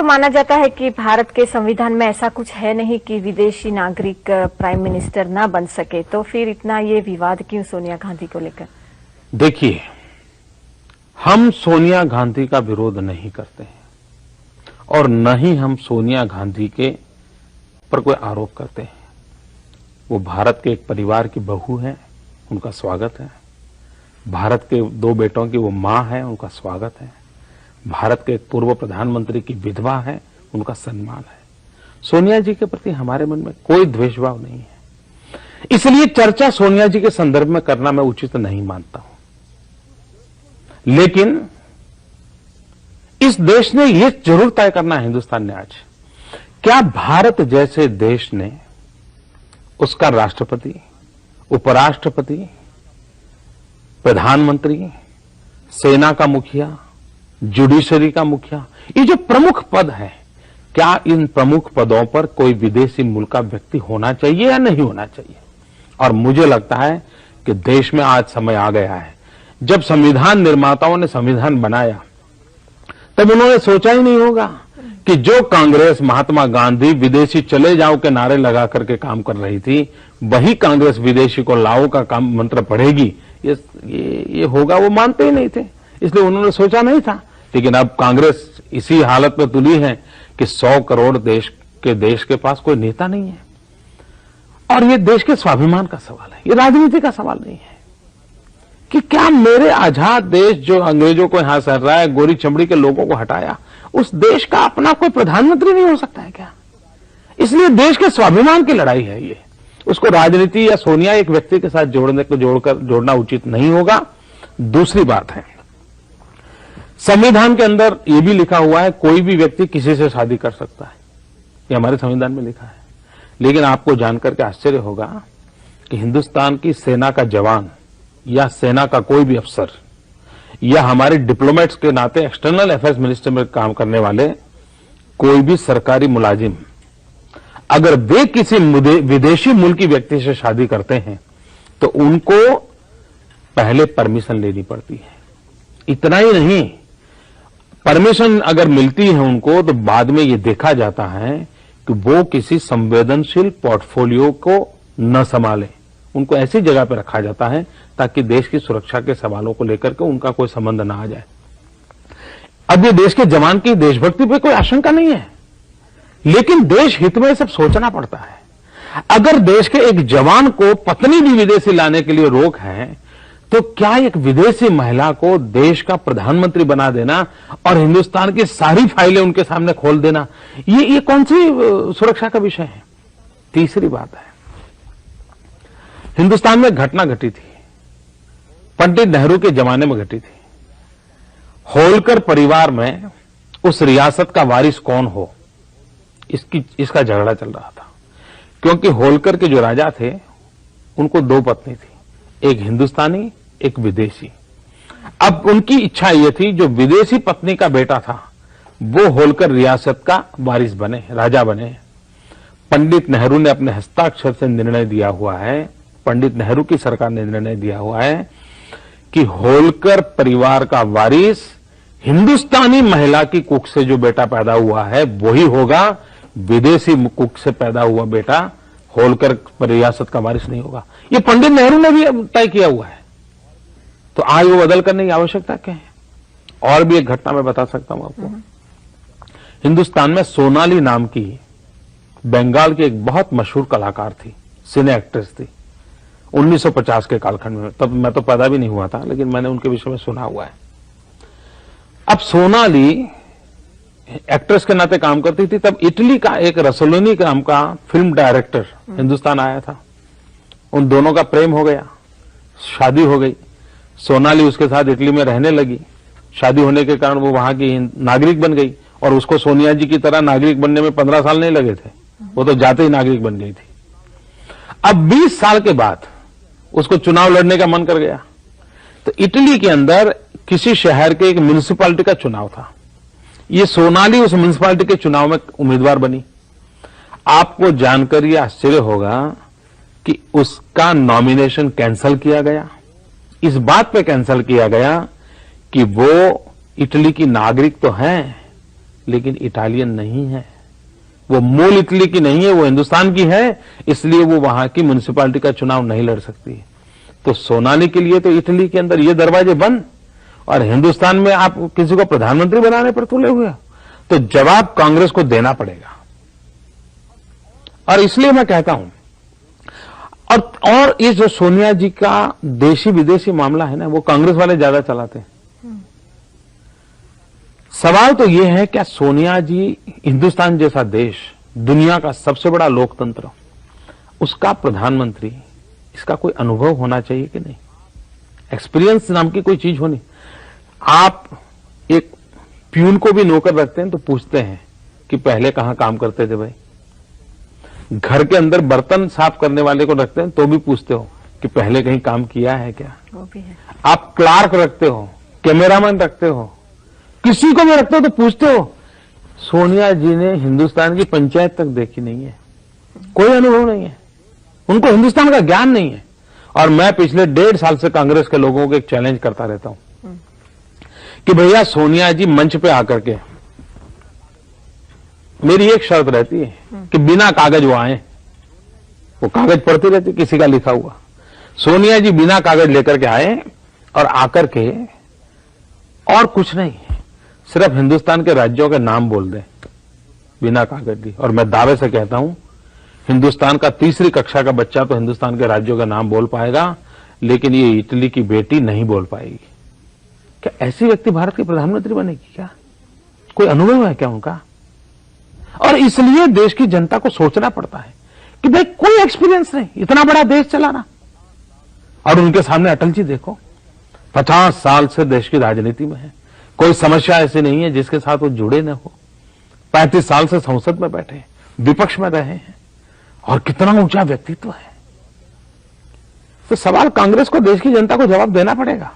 माना जाता है कि भारत के संविधान में ऐसा कुछ है नहीं कि विदेशी नागरिक प्राइम मिनिस्टर ना बन सके, तो फिर इतना ये विवाद क्यों सोनिया गांधी को लेकर? देखिए, हम सोनिया गांधी का विरोध नहीं करते हैं और न ही हम सोनिया गांधी के पर कोई आरोप करते हैं। वो भारत के एक परिवार की बहू है, उनका स्वागत है। भारत के 2 बेटों की वो मां है, उनका स्वागत है। भारत के एक पूर्व प्रधानमंत्री की विधवा है, उनका सम्मान है। सोनिया जी के प्रति हमारे मन में कोई द्वेषभाव नहीं है, इसलिए चर्चा सोनिया जी के संदर्भ में करना मैं उचित नहीं मानता हूं। लेकिन इस देश ने यह जरूर तय करना है, हिंदुस्तान ने आज, क्या भारत जैसे देश ने उसका राष्ट्रपति, उपराष्ट्रपति, प्रधानमंत्री, सेना का मुखिया, जुडिशरी का मुखिया, ये जो प्रमुख पद है, क्या इन प्रमुख पदों पर कोई विदेशी मूल का व्यक्ति होना चाहिए या नहीं होना चाहिए? और मुझे लगता है कि देश में आज समय आ गया है। जब संविधान निर्माताओं ने संविधान बनाया तब उन्होंने सोचा ही नहीं होगा कि जो कांग्रेस महात्मा गांधी विदेशी चले जाओ के नारे लगा करके काम कर रही थी, वही कांग्रेस विदेशी को लाओ का काम मंत्र पढ़ेगी, ये होगा, वो मानते ही नहीं थे, इसलिए उन्होंने सोचा नहीं था। लेकिन अब कांग्रेस इसी हालत में तुली है कि 100 करोड़ देश के पास कोई नेता नहीं है। और ये देश के स्वाभिमान का सवाल है, ये राजनीति का सवाल नहीं है कि क्या मेरे आजाद देश जो अंग्रेजों को यहां सर रहा है, गोरी चमड़ी के लोगों को हटाया, उस देश का अपना कोई प्रधानमंत्री नहीं हो सकता है क्या? इसलिए देश के स्वाभिमान की लड़ाई है ये। उसको राजनीति या सोनिया एक व्यक्ति के साथ जोड़ना उचित नहीं होगा। दूसरी बात है, संविधान के अंदर यह भी लिखा हुआ है कोई भी व्यक्ति किसी से शादी कर सकता है, ये हमारे संविधान में लिखा है। लेकिन आपको जानकर के आश्चर्य होगा कि हिंदुस्तान की सेना का जवान या सेना का कोई भी अफसर या हमारे डिप्लोमेट्स के नाते एक्सटर्नल अफेयर्स मिनिस्टर में काम करने वाले कोई भी सरकारी मुलाजिम, अगर वे किसी विदेशी मुल्क की व्यक्ति से शादी करते हैं तो उनको पहले परमिशन लेनी पड़ती है। इतना ही नहीं, परमिशन अगर मिलती है उनको तो बाद में ये देखा जाता है कि वो किसी संवेदनशील पोर्टफोलियो को न संभाले, उनको ऐसी जगह पर रखा जाता है ताकि देश की सुरक्षा के सवालों को लेकर के उनका कोई संबंध ना आ जाए। अब ये देश के जवान की देशभक्ति पे कोई आशंका नहीं है, लेकिन देश हित में सब सोचना पड़ता है। अगर देश के एक जवान को पत्नी भी विदेशी लाने के लिए रोक है, तो क्या एक विदेशी महिला को देश का प्रधानमंत्री बना देना और हिंदुस्तान की सारी फाइलें उनके सामने खोल देना, ये कौन सी सुरक्षा का विषय है? तीसरी बात है, हिंदुस्तान में घटना घटी थी, पंडित नेहरू के जमाने में घटी थी। होलकर परिवार में उस रियासत का वारिस कौन हो, इसका झगड़ा चल रहा था, क्योंकि होलकर के जो राजा थे उनको 2 पत्नी थी, एक हिंदुस्तानी, एक विदेशी। अब उनकी इच्छा यह थी जो विदेशी पत्नी का बेटा था वो होलकर रियासत का वारिस बने, राजा बने। पंडित नेहरू ने अपने हस्ताक्षर से निर्णय दिया हुआ है, पंडित नेहरू की सरकार ने निर्णय दिया हुआ है कि होलकर परिवार का वारिस हिंदुस्तानी महिला की कुख से जो बेटा पैदा हुआ है वही होगा, विदेशी कुख से पैदा हुआ बेटा होलकर रियासत का वारिस नहीं होगा। ये पंडित नेहरू ने भी तय किया हुआ है, तो आज वो बदल करने की आवश्यकता क्या है? और भी एक घटना मैं बता सकता हूं आपको। हिंदुस्तान में सोनाली नाम की बंगाल की एक बहुत मशहूर कलाकार थी, सिने एक्ट्रेस थी, 1950 के कालखंड में, तब मैं तो पैदा भी नहीं हुआ था, लेकिन मैंने उनके विषय में सुना हुआ है। अब सोनाली एक्ट्रेस के नाते काम करती थी, तब इटली का एक रसोलिनी नाम का फिल्म डायरेक्टर हिंदुस्तान आया था, उन दोनों का प्रेम हो गया, शादी हो गई। सोनाली उसके साथ इटली में रहने लगी, शादी होने के कारण वो वहां की नागरिक बन गई, और उसको सोनिया जी की तरह नागरिक बनने में 15 साल नहीं लगे थे, वो तो जाते ही नागरिक बन गई थी। अब 20 साल के बाद उसको चुनाव लड़ने का मन कर गया, तो इटली के अंदर किसी शहर के एक म्युनिसिपैलिटी का चुनाव था, ये सोनाली उस म्युनिसिपैलिटी के चुनाव में उम्मीदवार बनी। आपको जानकर यह आश्चर्य होगा कि उसका नॉमिनेशन कैंसिल किया गया। इस बात पे कैंसिल किया गया कि वो इटली की नागरिक तो हैं, लेकिन इटालियन नहीं है, वो मूल इटली की नहीं है, वो हिंदुस्तान की है, इसलिए वो वहां की म्युनिसिपैलिटी का चुनाव नहीं लड़ सकती। तो सोनाली के लिए तो इटली के अंदर ये दरवाजे बंद, और हिंदुस्तान में आप किसी को प्रधानमंत्री बनाने पर तुले हुए हो। तो जवाब कांग्रेस को देना पड़ेगा। और इसलिए मैं कहता हूं, और ये जो सोनिया जी का देशी विदेशी मामला है ना, वो कांग्रेस वाले ज्यादा चलाते हैं। सवाल तो ये है, क्या सोनिया जी, हिंदुस्तान जैसा देश, दुनिया का सबसे बड़ा लोकतंत्र, उसका प्रधानमंत्री, इसका कोई अनुभव होना चाहिए कि नहीं? एक्सपीरियंस नाम की कोई चीज होनी। आप एक प्यून को भी नौकर रखते हैं तो पूछते हैं कि पहले कहां काम करते थे भाई। घर के अंदर बर्तन साफ करने वाले को रखते हैं तो भी पूछते हो कि पहले कहीं काम किया है क्या? वो भी है। आप क्लार्क रखते हो, कैमरामैन रखते हो, किसी को भी रखते हो तो पूछते हो। सोनिया जी ने हिंदुस्तान की पंचायत तक देखी नहीं है, कोई अनुभव नहीं है, उनको हिंदुस्तान का ज्ञान नहीं है। और मैं पिछले 1.5 साल से कांग्रेस के लोगों को एक चैलेंज करता रहता हूं कि भैया सोनिया जी मंच पे आकर के, मेरी एक शर्त रहती है कि बिना कागज वो आए। वो कागज पढ़ती रहती किसी का लिखा हुआ। सोनिया जी बिना कागज लेकर के आए और आकर के, और कुछ नहीं, सिर्फ हिंदुस्तान के राज्यों के नाम बोल दें बिना कागज ली। और मैं दावे से कहता हूं, हिंदुस्तान का 3री कक्षा का बच्चा तो हिंदुस्तान के राज्यों का नाम बोल पाएगा, लेकिन ये इटली की बेटी नहीं बोल पाएगी। क्या ऐसी व्यक्ति भारत की प्रधानमंत्री बनेगी क्या? कोई अनुभव है क्या उनका? और इसलिए देश की जनता को सोचना पड़ता है कि भाई कोई एक्सपीरियंस नहीं, इतना बड़ा देश चलाना। और उनके सामने अटल जी देखो, 50 साल से देश की राजनीति में है, कोई समस्या ऐसी नहीं है जिसके साथ वो जुड़े न हो। 35 साल से संसद में बैठे, विपक्ष में रहे हैं, और कितना ऊंचा व्यक्तित्व है। तो सवाल कांग्रेस को, देश की जनता को जवाब देना पड़ेगा।